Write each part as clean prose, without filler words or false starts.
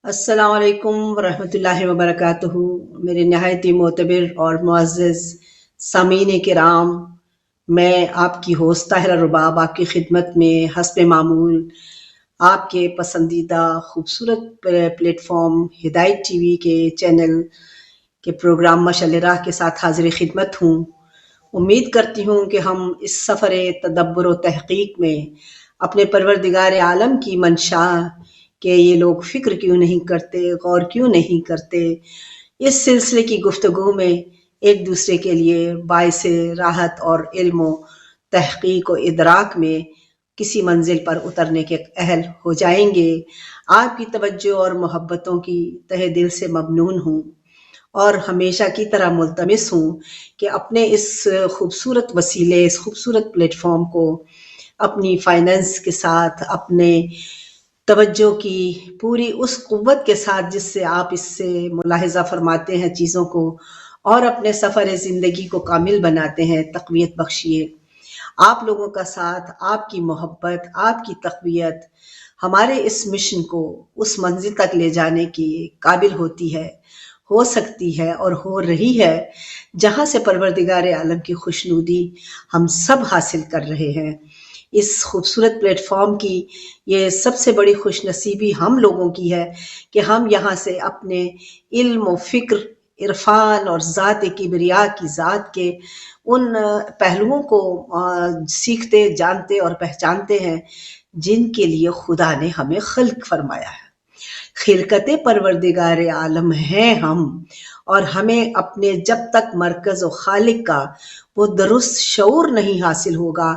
السلام علیکم ورحمۃ اللہ وبرکاتہ۔ میرے نہایت ہی معتبر اور معزز سامعین کرام، میں آپ کی ہوسٹ طاہرہ رباب آپ کی خدمت میں حسب معمول آپ کے پسندیدہ خوبصورت پلیٹ فارم ہدایت ٹی وی کے چینل کے پروگرام مشعل راہ کے ساتھ حاضر خدمت ہوں۔ امید کرتی ہوں کہ ہم اس سفر تدبر و تحقیق میں اپنے پروردگار عالم کی منشا کہ یہ لوگ فکر کیوں نہیں کرتے، غور کیوں نہیں کرتے، اس سلسلے کی گفتگو میں ایک دوسرے کے لیے باعث راحت اور علم و تحقیق و ادراک میں کسی منزل پر اترنے کے اہل ہو جائیں گے۔ آپ کی توجہ اور محبتوں کی تہہ دل سے ممنون ہوں اور ہمیشہ کی طرح ملتمس ہوں کہ اپنے اس خوبصورت وسیلے، اس خوبصورت پلیٹ فارم کو اپنی فائننس کے ساتھ، اپنے توجہ کی پوری اس قوت کے ساتھ جس سے آپ اس سے ملاحظہ فرماتے ہیں چیزوں کو اور اپنے سفر زندگی کو کامل بناتے ہیں، تقویت بخشیے۔ آپ لوگوں کا ساتھ، آپ کی محبت، آپ کی تقویت ہمارے اس مشن کو اس منزل تک لے جانے کی قابل ہوتی ہے، ہو سکتی ہے اور ہو رہی ہے جہاں سے پروردگار عالم کی خوشنودی ہم سب حاصل کر رہے ہیں۔ اس خوبصورت پلیٹ فارم کی یہ سب سے بڑی خوش نصیبی ہم لوگوں کی ہے کہ ہم یہاں سے اپنے علم و فکر، عرفان اور ذات کبریا کی ذات کے ان پہلوؤں کو سیکھتے، جانتے اور پہچانتے ہیں جن کے لیے خدا نے ہمیں خلق فرمایا ہے۔ خلقت پروردگار عالم ہیں ہم، اور ہمیں اپنے جب تک مرکز و خالق کا وہ درست شعور نہیں حاصل ہوگا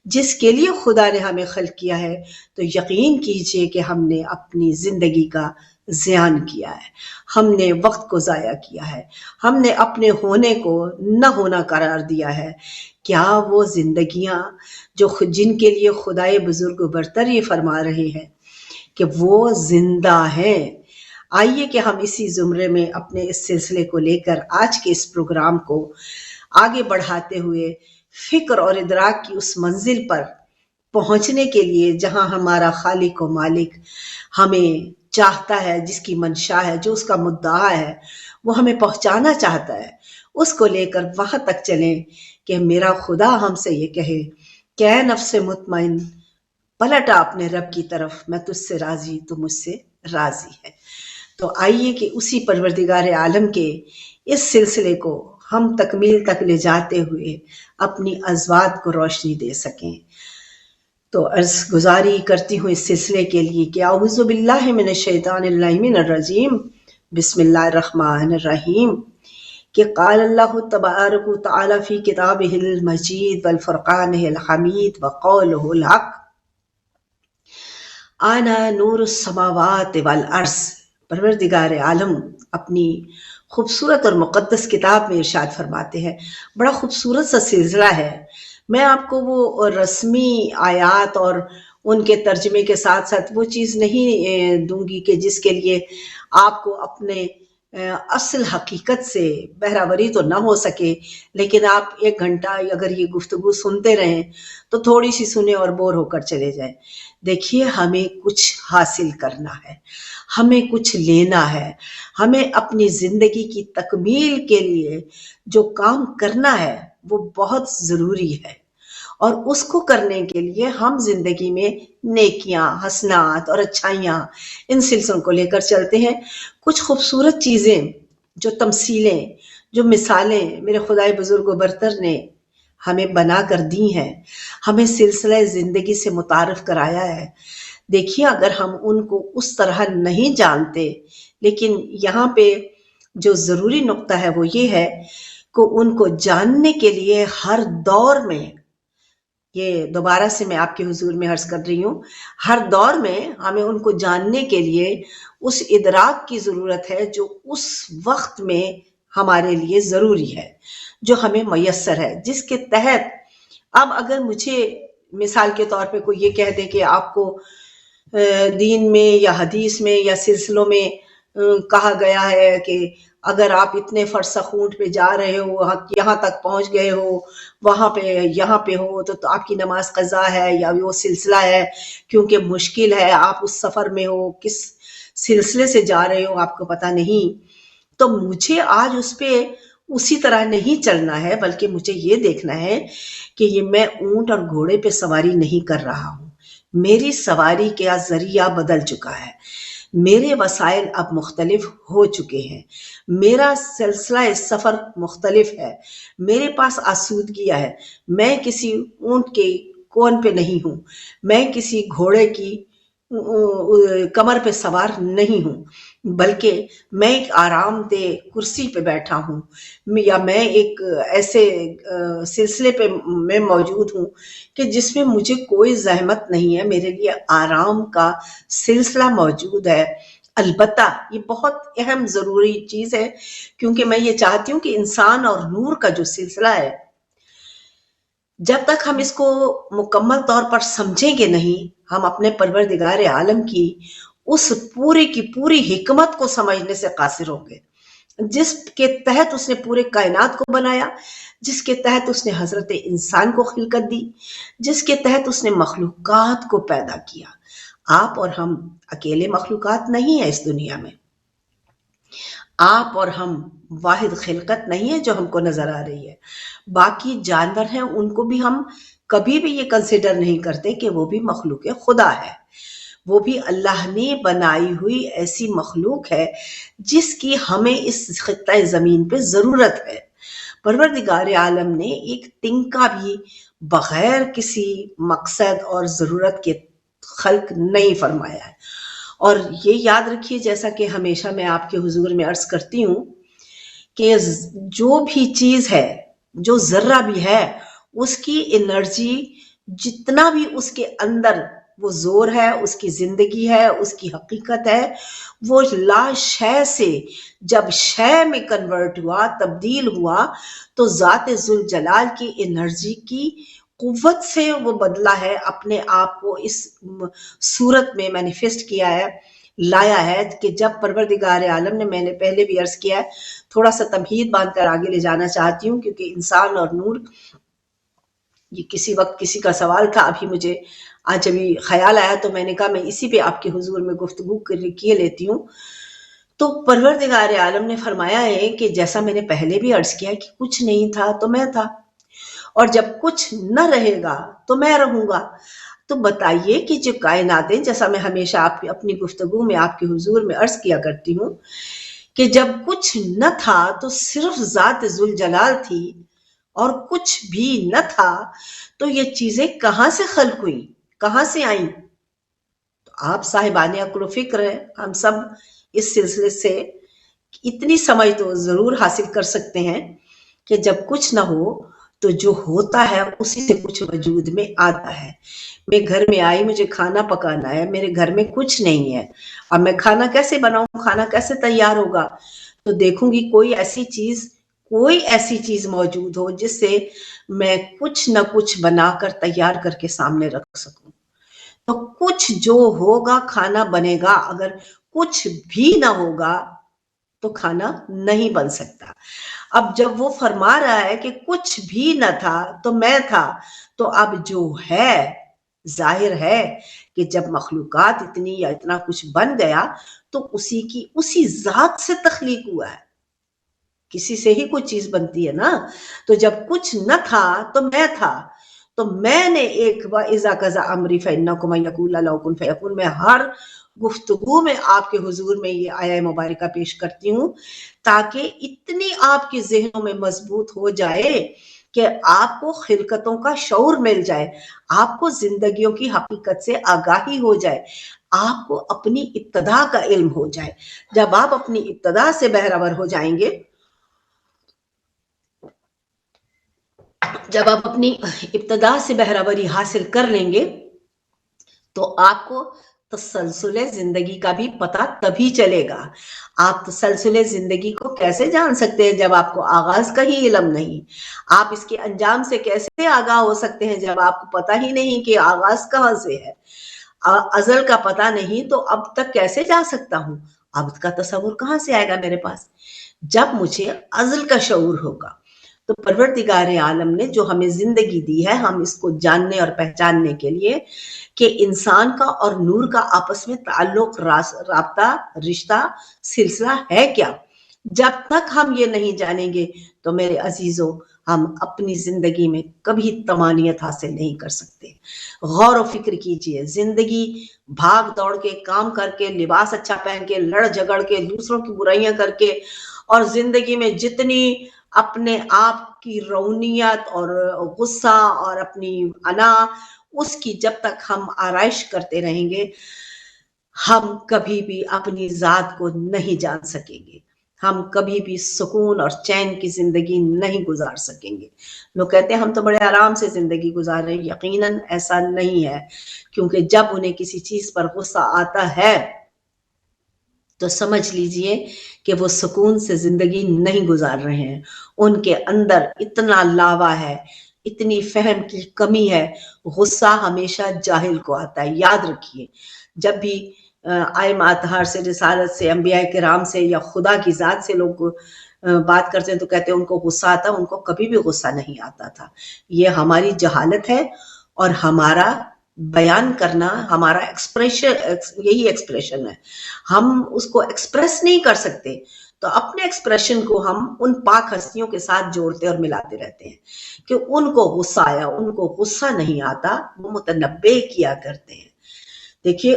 جس کے لیے خدا نے ہمیں خلق کیا ہے، تو یقین کیجئے کہ ہم نے اپنی زندگی کا زیان کیا ہے، ہم نے وقت کو ضائع کیا ہے، ہم نے اپنے ہونے کو نہ ہونا قرار دیا ہے۔ کیا وہ زندگیاں جن کے لیے خدائے بزرگ و برتر یہ فرما رہے ہیں کہ وہ زندہ ہیں؟ آئیے کہ ہم اسی زمرے میں اپنے اس سلسلے کو لے کر آج کے اس پروگرام کو آگے بڑھاتے ہوئے فکر اور ادراک کی اس منزل پر پہنچنے کے لیے جہاں ہمارا خالق و مالک ہمیں چاہتا ہے، جس کی منشا ہے، جو اس کا مدعا ہے، وہ ہمیں پہنچانا چاہتا ہے، اس کو لے کر وہاں تک چلیں کہ میرا خدا ہم سے یہ کہے کہ اے نفس مطمئن، پلٹا اپنے رب کی طرف، میں تجھ سے راضی، تو مجھ سے راضی ہے۔ تو آئیے کہ اسی پروردگار عالم کے اس سلسلے کو ہم تکمیل تک لے جاتے ہوئے اپنی ازواج کو روشنی دے سکیں۔ تو عرض گزاری کرتی ہوں اس سلسلے کے لیے کہ اعوذ باللہ من الشیطان اللعین الرجیم، بسم اللہ الرحمن الرحیم، کہ قال اللہ تبارک و تعالی فی کتابہ المجید والفرقانہ الحمید وقولہ الحق، انا نور السماوات والارض۔ پروردگار عالم اپنی خوبصورت اور مقدس کتاب میں ارشاد فرماتے ہیں، بڑا خوبصورت سا سلسلہ ہے۔ میں آپ کو وہ رسمی آیات اور ان کے ترجمے کے ساتھ ساتھ وہ چیز نہیں دوں گی کہ جس کے لیے آپ کو اپنے اصل حقیقت سے بہراوری تو نہ ہو سکے، لیکن آپ 1 گھنٹہ اگر یہ گفتگو سنتے رہیں تو تھوڑی سی سنیں اور بور ہو کر چلے جائیں۔ دیکھیے، ہمیں کچھ حاصل کرنا ہے، ہمیں کچھ لینا ہے، ہمیں اپنی زندگی کی تکمیل کے لیے جو کام کرنا ہے وہ بہت ضروری ہے، اور اس کو کرنے کے لیے ہم زندگی میں نیکیاں، حسنات اور اچھائیاں ان سلسلوں کو لے کر چلتے ہیں۔ کچھ خوبصورت چیزیں، جو تمثیلیں، جو مثالیں میرے خدائے بزرگ و برتر نے ہمیں بنا کر دی ہیں، ہمیں سلسلہ زندگی سے متعارف کرایا ہے، دیکھیے اگر ہم ان کو اس طرح نہیں جانتے، لیکن یہاں پہ جو ضروری نقطہ ہے وہ یہ ہے کہ ان کو جاننے کے لیے ہر دور میں، یہ دوبارہ سے میں آپ کے حضور میں عرض کر رہی ہوں، ہر دور میں ہمیں ان کو جاننے کے لیے اس ادراک کی ضرورت ہے جو اس وقت میں ہمارے لیے ضروری ہے، جو ہمیں میسر ہے، جس کے تحت اب اگر مجھے مثال کے طور پہ کوئی یہ کہہ دے کہ آپ کو دین میں یا حدیث میں یا سلسلوں میں کہا گیا ہے کہ اگر آپ اتنے فرسخ اونٹ پہ جا رہے ہو، یہاں تک پہنچ گئے ہو، وہاں پہ یہاں پہ ہو تو آپ کی نماز قضا ہے یا وہ سلسلہ ہے کیونکہ مشکل ہے، آپ اس سفر میں ہو، کس سلسلے سے جا رہے ہو آپ کو پتہ نہیں، تو مجھے آج اس پہ اسی طرح نہیں چلنا ہے، بلکہ مجھے یہ دیکھنا ہے کہ یہ میں اونٹ اور گھوڑے پہ سواری نہیں کر رہا ہوں، میری سواری کا ذریعہ بدل چکا ہے، میرے وسائل اب مختلف ہو چکے ہیں، میرا سلسلہ سفر مختلف ہے، میرے پاس آسودگیاں ہے، میں کسی اونٹ کے کون پہ نہیں ہوں، میں کسی گھوڑے کی کمر پہ سوار نہیں ہوں، بلکہ میں ایک آرام دہ کرسی پہ بیٹھا ہوں، یا میں ایک ایسے سلسلے پہ میں موجود ہوں کہ جس میں مجھے کوئی زحمت نہیں ہے، میرے لیے آرام کا سلسلہ موجود ہے۔ البتہ یہ بہت اہم ضروری چیز ہے، کیونکہ میں یہ چاہتی ہوں کہ انسان اور نور کا جو سلسلہ ہے، جب تک ہم اس کو مکمل طور پر سمجھیں گے نہیں، ہم اپنے پروردگار عالم کی اس پوری کی پوری حکمت کو سمجھنے سے قاصر ہوں گے، جس کے تحت اس نے پورے کائنات کو بنایا، جس کے تحت اس نے حضرت انسان کو خلقت دی، جس کے تحت اس نے مخلوقات کو پیدا کیا۔ آپ اور ہم اکیلے مخلوقات نہیں ہیں اس دنیا میں، آپ اور ہم واحد خلقت نہیں ہے جو ہم کو نظر آ رہی ہے، باقی جانور ہیں، ان کو بھی ہم کبھی بھی یہ کنسیڈر نہیں کرتے کہ وہ بھی مخلوق خدا ہے، وہ بھی اللہ نے بنائی ہوئی ایسی مخلوق ہے جس کی ہمیں اس خطہ زمین پہ ضرورت ہے۔ پروردگار عالم نے ایک تنکا بھی بغیر کسی مقصد اور ضرورت کے خلق نہیں فرمایا ہے۔ اور یہ یاد رکھیے، جیسا کہ ہمیشہ میں آپ کے حضور میں عرض کرتی ہوں، کہ جو بھی چیز ہے، جو ذرہ بھی ہے، اس کی انرجی، جتنا بھی اس کے اندر وہ زور ہے، اس کی زندگی ہے، اس کی حقیقت ہے، وہ لا شے سے جب شے میں کنورٹ ہوا، تبدیل ہوا، تو ذات ذوالجلال کی انرجی کی قوت سے وہ بدلا ہے، اپنے آپ کو اس صورت میں مینیفیسٹ کیا ہے، لایا ہے، کہ جب پروردگار عالم نے، میں نے پہلے بھی عرض کیا ہے، تھوڑا سا تمہید باندھ کر آگے لے جانا چاہتی ہوں، کیونکہ انسان اور نور، یہ کسی وقت کسی کا سوال تھا، ابھی مجھے آج ابھی خیال آیا تو میں نے کہا میں اسی پہ آپ کے حضور میں گفتگو کیے لیتی ہوں۔ تو پروردگار عالم نے فرمایا ہے کہ جیسا میں نے پہلے بھی عرض کیا کہ کچھ نہیں تھا تو میں تھا، اور جب کچھ نہ رہے گا تو میں رہوں گا۔ تو بتائیے کہ جو کائناتیں، جیسا میں ہمیشہ آپ اپنی گفتگو میں آپ کے حضور میں عرض کیا کرتی ہوں، کہ جب کچھ نہ تھا تو صرف ذات ذوالجلال تھی، اور کچھ بھی نہ تھا تو یہ چیزیں کہاں سے خلق ہوئی، کہاں سے آئیں؟ تو آپ صاحبان عقل و فکر ہیں، ہم سب اس سلسلے سے اتنی سمجھ تو ضرور حاصل کر سکتے ہیں کہ جب کچھ نہ ہو تو جو ہوتا ہے اسی سے کچھ وجود میں آتا ہے۔ میں گھر میں آئی، مجھے کھانا پکانا ہے، میرے گھر میں کچھ نہیں ہے، اب میں کھانا کیسے بناؤں، کھانا کیسے تیار ہوگا؟ تو دیکھوں گی کوئی ایسی چیز موجود ہو جس سے میں کچھ نہ کچھ بنا کر تیار کر کے سامنے رکھ سکوں۔ تو کچھ جو ہوگا کھانا بنے گا، اگر کچھ بھی نہ ہوگا تو کھانا نہیں بن سکتا۔ اب جب وہ فرما رہا ہے کہ کچھ بھی نہ تھا تو میں تھا، تو اب جو ہے، ظاہر ہے کہ جب مخلوقات اتنی یا اتنا کچھ بن گیا تو اسی ذات سے تخلیق ہوا ہے، کسی سے ہی کوئی چیز بنتی ہے نا۔ تو جب کچھ نہ تھا تو میں تھا، تو میں نے ایک وَإِذَا قَضَىٰ أَمْرِي فَإِنَّكُمْ مَن يَقُولَ لَهُ كُن فَيَكُونُ، میں ہر گفتگو میں آپ کے حضور میں یہ آیہ مبارکہ پیش کرتی ہوں تاکہ اتنی آپ کے ذہنوں میں مضبوط ہو جائے کہ آپ کو خلقتوں کا شعور مل جائے، آپ کو زندگیوں کی حقیقت سے آگاہی ہو جائے، آپ کو اپنی ابتدا کا علم ہو جائے۔ جب آپ اپنی ابتدا سے بہرور ہو جائیں گے، جب آپ اپنی ابتدا سے بہروری حاصل کر لیں گے تو آپ کو تسلسل زندگی کا بھی پتہ تبھی چلے گا۔ آپ تسلسل زندگی کو کیسے جان سکتے ہیں جب آپ کو آغاز کا ہی علم نہیں؟ آپ اس کے انجام سے کیسے آگاہ ہو سکتے ہیں جب آپ کو پتہ ہی نہیں کہ آغاز کہاں سے ہے؟ ازل کا پتہ نہیں تو اب تک کیسے جا سکتا ہوں؟ اب کا تصور کہاں سے آئے گا میرے پاس؟ جب مجھے ازل کا شعور ہوگا۔ تو پروردگار عالم نے جو ہمیں زندگی دی ہے، ہم اس کو جاننے اور پہچاننے کے لیے کہ انسان کا اور نور کا آپس میں تعلق، رابطہ، رشتہ، سلسلہ ہے کیا، جب تک ہم یہ نہیں جانیں گے تو میرے عزیزوں ہم اپنی زندگی میں کبھی طمانینت حاصل نہیں کر سکتے۔ غور و فکر کیجئے، زندگی بھاگ دوڑ کے، کام کر کے، لباس اچھا پہن کے، لڑ جھگڑ کے، دوسروں کی برائیاں کر کے، اور زندگی میں جتنی اپنے آپ کی رونیت اور غصہ اور اپنی انا، اس کی جب تک ہم آرائش کرتے رہیں گے، ہم کبھی بھی اپنی ذات کو نہیں جان سکیں گے، ہم کبھی بھی سکون اور چین کی زندگی نہیں گزار سکیں گے۔ لوگ کہتے ہیں ہم تو بڑے آرام سے زندگی گزار رہے ہیں، یقیناً ایسا نہیں ہے، کیونکہ جب انہیں کسی چیز پر غصہ آتا ہے تو سمجھ لیجئے کہ وہ سکون سے زندگی نہیں گزار رہے ہیں، ان کے اندر اتنا لاوا ہے، اتنی فہم کی کمی ہے۔ غصہ ہمیشہ جاہل کو آتا ہے، یاد رکھیے۔ جب بھی ائمہ اطہار سے، رسالت سے، انبیاء کرام سے یا خدا کی ذات سے لوگ بات کرتے ہیں تو کہتے ہیں ان کو غصہ آتا، ان کو کبھی بھی غصہ نہیں آتا تھا۔ یہ ہماری جہالت ہے، اور ہمارا بیان کرنا، ہمارا ایکسپریشن، یہی ایکسپریشن ہے، ہم اس کو ایکسپریس نہیں کر سکتے، تو اپنے ایکسپریشن کو ہم ان پاک ہستیوں کے ساتھ جوڑتے اور ملاتے رہتے ہیں کہ ان کو غصہ آیا، ان کو غصہ نہیں آتا، وہ متنبع کیا کرتے ہیں۔ دیکھیے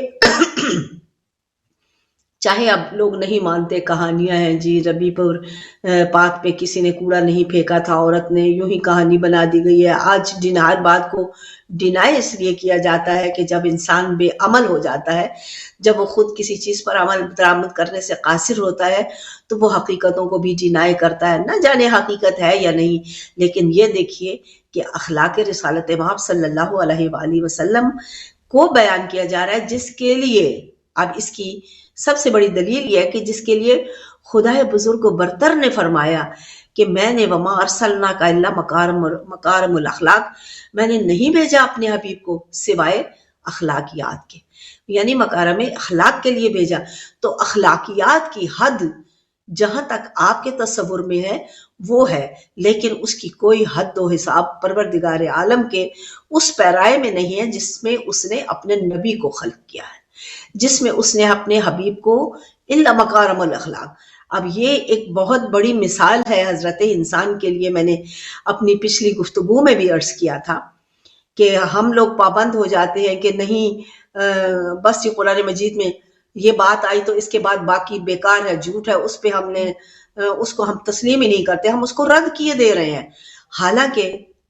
چاہے اب لوگ نہیں مانتے، کہانیاں ہیں جی ربی پور پاک پہ کسی نے کوڑا نہیں پھینکا تھا، عورت نے، یوں ہی کہانی بنا دی گئی ہے۔ آج ہر بات کو ڈینائی اس لیے کیا جاتا ہے کہ جب انسان بے عمل ہو جاتا ہے، جب وہ خود کسی چیز پر عمل درآمد کرنے سے قاصر ہوتا ہے تو وہ حقیقتوں کو بھی ڈینائی کرتا ہے۔ نہ جانے حقیقت ہے یا نہیں، لیکن یہ دیکھیے کہ اخلاق رسالت مآب صلی اللہ علیہ وآلہ وسلم کو بیان کیا جا رہا ہے، جس کے لیے، اب اس کی سب سے بڑی دلیل یہ ہے کہ جس کے لیے خدا بزرگ و برتر نے فرمایا کہ میں نے وما ارسلناک الا مکارم الاخلاق، میں نے نہیں بھیجا اپنے حبیب کو سوائے اخلاقیات کے، یعنی مکارم اخلاق کے لیے بھیجا۔ تو اخلاقیات کی حد جہاں تک آپ کے تصور میں ہے وہ ہے، لیکن اس کی کوئی حد و حساب پروردگار عالم کے اس پیرائے میں نہیں ہے جس میں اس نے اپنے نبی کو خلق کیا ہے، جس میں اس نے اپنے حبیب کو الا مکارم الاخلاق۔ اب یہ ایک بہت بڑی مثال ہے حضرت انسان کے لیے۔ میں نے اپنی پچھلی گفتگو میں بھی عرض کیا تھا کہ ہم لوگ پابند ہو جاتے ہیں کہ نہیں بس یہ قرآن مجید میں یہ بات آئی تو اس کے بعد باقی بیکار ہے، جھوٹ ہے، اس پہ ہم نے اس کو ہم تسلیم ہی نہیں کرتے، ہم اس کو رد کیے دے رہے ہیں۔ حالانکہ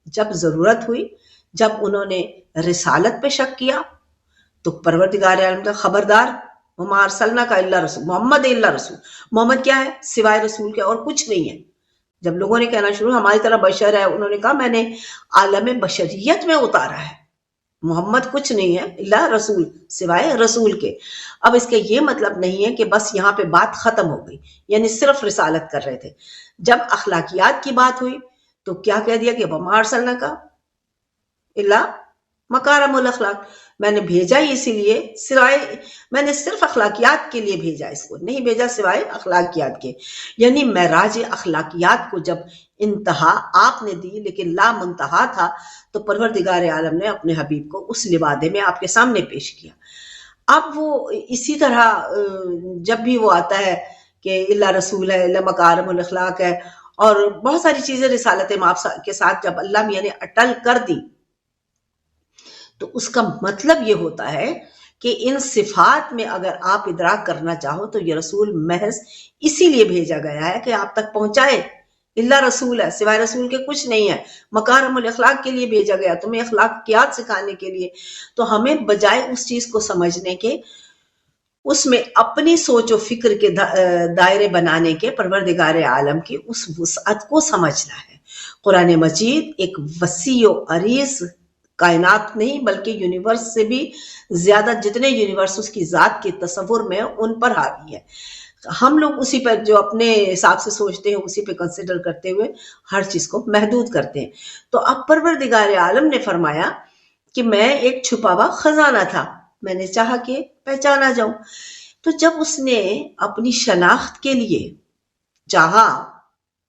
جب ضرورت ہوئی، جب انہوں نے رسالت پہ شک کیا تو پروردگار عالم کا خبردار، وما ارسلناک الا رسول، محمد الا رسول، محمد کیا ہے سوائے رسول کے اور کچھ نہیں ہے۔ جب لوگوں نے کہنا شروع ہماری طرح بشر ہے، انہوں نے کہا میں نے عالم بشریت میں اتارا ہے، محمد کچھ نہیں ہے الا رسول، سوائے رسول کے۔ اب اس کا یہ مطلب نہیں ہے کہ بس یہاں پہ بات ختم ہو گئی، یعنی صرف رسالت کر رہے تھے۔ جب اخلاقیات کی بات ہوئی تو کیا کہہ دیا کہ وما ارسلناک الا مکارم الاخلاق، میں نے بھیجا ہی اسی لیے، سوائے، میں نے صرف اخلاقیات کے لیے بھیجا، اس کو نہیں بھیجا سوائے اخلاقیات کے۔ یعنی معراج اخلاقیات کو جب انتہا آپ نے دی لیکن لا منتہا تھا، تو پروردگار عالم نے اپنے حبیب کو اس لبادے میں آپ کے سامنے پیش کیا۔ اب وہ اسی طرح جب بھی وہ آتا ہے کہ الا رسول ہے، الا مکارم الاخلاق ہے، اور بہت ساری چیزیں رسالت مآب کے ساتھ جب اللہ میاں نے اٹل کر دی، تو اس کا مطلب یہ ہوتا ہے کہ ان صفات میں اگر آپ ادراک کرنا چاہو تو یہ رسول محض اسی لیے بھیجا گیا ہے کہ آپ تک پہنچائے، اللہ رسول ہے، سوائے رسول کے کچھ نہیں ہے، مکارم الاخلاق کے لیے بھیجا گیا، تمہیں اخلاقیات سکھانے کے لیے۔ تو ہمیں بجائے اس چیز کو سمجھنے کے، اس میں اپنی سوچ و فکر کے دائرے بنانے کے، پروردگار عالم کی اس وسعت کو سمجھنا ہے۔ قرآن مجید ایک وسیع و عریض کائنات نہیں بلکہ یونیورس سے بھی زیادہ، جتنے یونیورس اس کی ذات کے تصور میں ان پر حاوی ہے۔ ہم لوگ اسی پر جو اپنے حساب سے سوچتے ہیں اسی پہ کنسیڈر کرتے ہوئے ہر چیز کو محدود کرتے ہیں۔ تو اب پروردگار عالم نے فرمایا کہ میں ایک چھپا ہوا خزانہ تھا، میں نے چاہا کہ پہچانا جاؤں۔ تو جب اس نے اپنی شناخت کے لیے چاہا،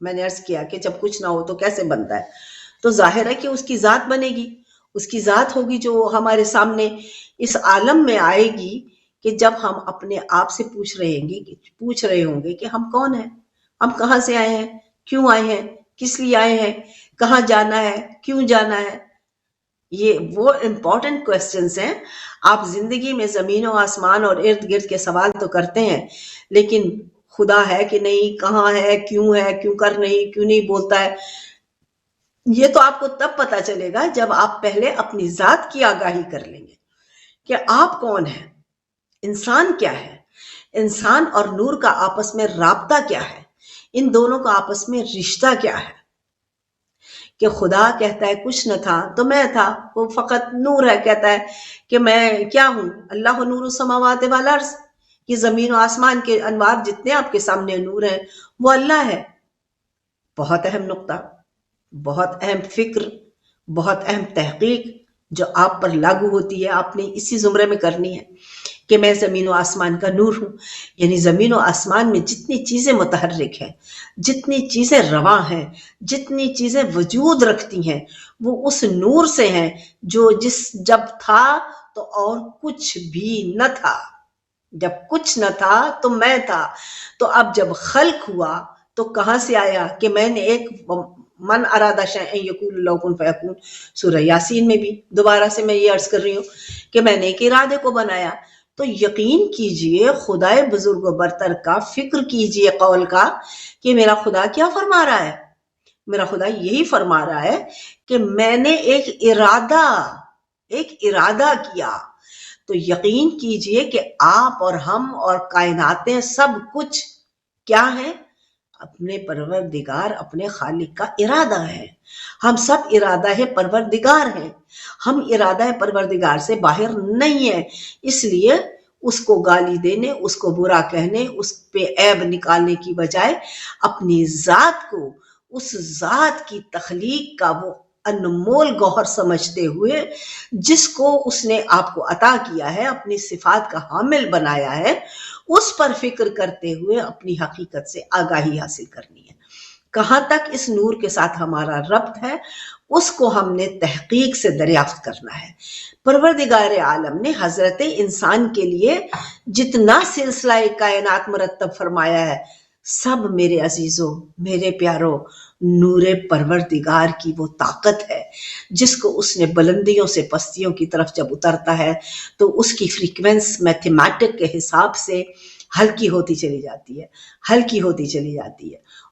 میں نے عرض کیا کہ جب کچھ نہ ہو تو کیسے بنتا ہے، تو ظاہر ہے کہ اس کی ذات بنے گی، اس کی ذات ہوگی جو ہمارے سامنے اس عالم میں آئے گی، کہ جب ہم اپنے آپ سے پوچھ رہے ہوں گے کہ ہم کون ہیں، ہم کہاں سے آئے ہیں، کیوں آئے ہیں، کس لیے آئے ہیں، کہاں جانا ہے، کیوں جانا ہے۔ یہ وہ امپورٹنٹ کوسچنز ہیں۔ آپ زندگی میں زمین و آسمان اور ارد گرد کے سوال تو کرتے ہیں، لیکن خدا ہے کہ نہیں، کہاں ہے، کیوں کر نہیں، کیوں نہیں بولتا ہے، یہ تو آپ کو تب پتا چلے گا جب آپ پہلے اپنی ذات کی آگاہی کر لیں گے کہ آپ کون ہیں، انسان کیا ہے، انسان اور نور کا آپس میں رابطہ کیا ہے، ان دونوں کا آپس میں رشتہ کیا ہے۔ کہ خدا کہتا ہے کچھ نہ تھا تو میں تھا، وہ فقط نور ہے، کہتا ہے کہ میں کیا ہوں، اللہ نور السماوات والارض، یہ زمین و آسمان کے انوار جتنے آپ کے سامنے نور ہیں وہ اللہ ہے۔ بہت اہم نقطہ، بہت اہم فکر، بہت اہم تحقیق جو آپ پر لاگو ہوتی ہے، آپ نے اسی زمرے میں کرنی ہے کہ میں زمین و آسمان کا نور ہوں۔ یعنی زمین و آسمان میں جتنی چیزیں متحرک ہیں، جتنی چیزیں رواں ہیں، جتنی چیزیں وجود رکھتی ہیں، وہ اس نور سے ہیں جو جب تھا تو اور کچھ بھی نہ تھا، جب کچھ نہ تھا تو میں تھا، تو اب جب خلق ہوا تو کہاں سے آیا کہ میں نے ایک من ارادہ شیئا یقول له کن فیکون، سورہ یاسین میں بھی دوبارہ سے میں یہ عرض کر رہی ہوں کہ میں نے ایک ارادے کو بنایا۔ تو یقین کیجئے خدائے بزرگ و برتر کا، فکر کیجئے قول کا کہ میرا خدا کیا فرما رہا ہے۔ میرا خدا یہی فرما رہا ہے کہ میں نے ایک ارادہ کیا۔ تو یقین کیجئے کہ آپ اور ہم اور کائناتیں سب کچھ کیا ہیں، اپنے پروردگار، اپنے خالق کا ارادہ ہے۔ ہم سب ارادہ ہے پروردگار ہیں، ہم ارادہ ہے پروردگار سے باہر نہیں ہیں۔ اس لیے اس کو گالی دینے، اس کو برا کہنے، اس پہ عیب نکالنے کی بجائے اپنی ذات کو، اس ذات کی تخلیق کا وہ انمول گوہر سمجھتے ہوئے جس کو اس نے آپ کو عطا کیا ہے، اپنی صفات کا حامل بنایا ہے، اس پر فکر کرتے ہوئے اپنی حقیقت سے آگاہی حاصل کرنی ہے۔ کہاں تک اس نور کے ساتھ ہمارا ربط ہے، اس کو ہم نے تحقیق سے دریافت کرنا ہے۔ پروردگار عالم نے حضرت انسان کے لیے جتنا سلسلہ کائنات مرتب فرمایا ہے، سب میرے عزیزوں، میرے پیاروں، نور پروردگار کی وہ طاقت ہے جس کو اس نے بلندیوں سے پستیوں کی طرف جب اترتا ہے تو اس کی فریکوینس میتھمیٹک کے حساب سے ہلکی ہوتی چلی جاتی ہے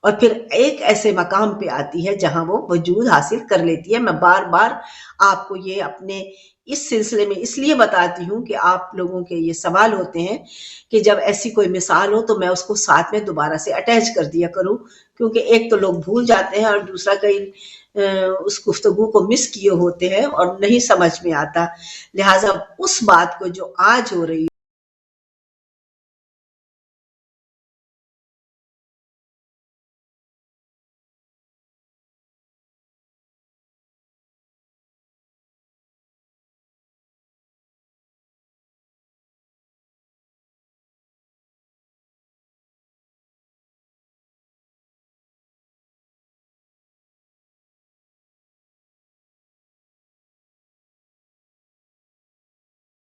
اور پھر ایک ایسے مقام پہ آتی ہے جہاں وہ وجود حاصل کر لیتی ہے۔ میں بار بار آپ کو یہ اپنے اس سلسلے میں اس لیے بتاتی ہوں کہ آپ لوگوں کے یہ سوال ہوتے ہیں کہ جب ایسی کوئی مثال ہو تو میں اس کو ساتھ میں دوبارہ سے اٹیچ کر دیا کروں، کیونکہ ایک تو لوگ بھول جاتے ہیں اور دوسرا کہیں اس گفتگو کو مس کیے ہوتے ہیں اور نہیں سمجھ میں آتا۔ لہٰذا اس بات کو جو آج ہو رہی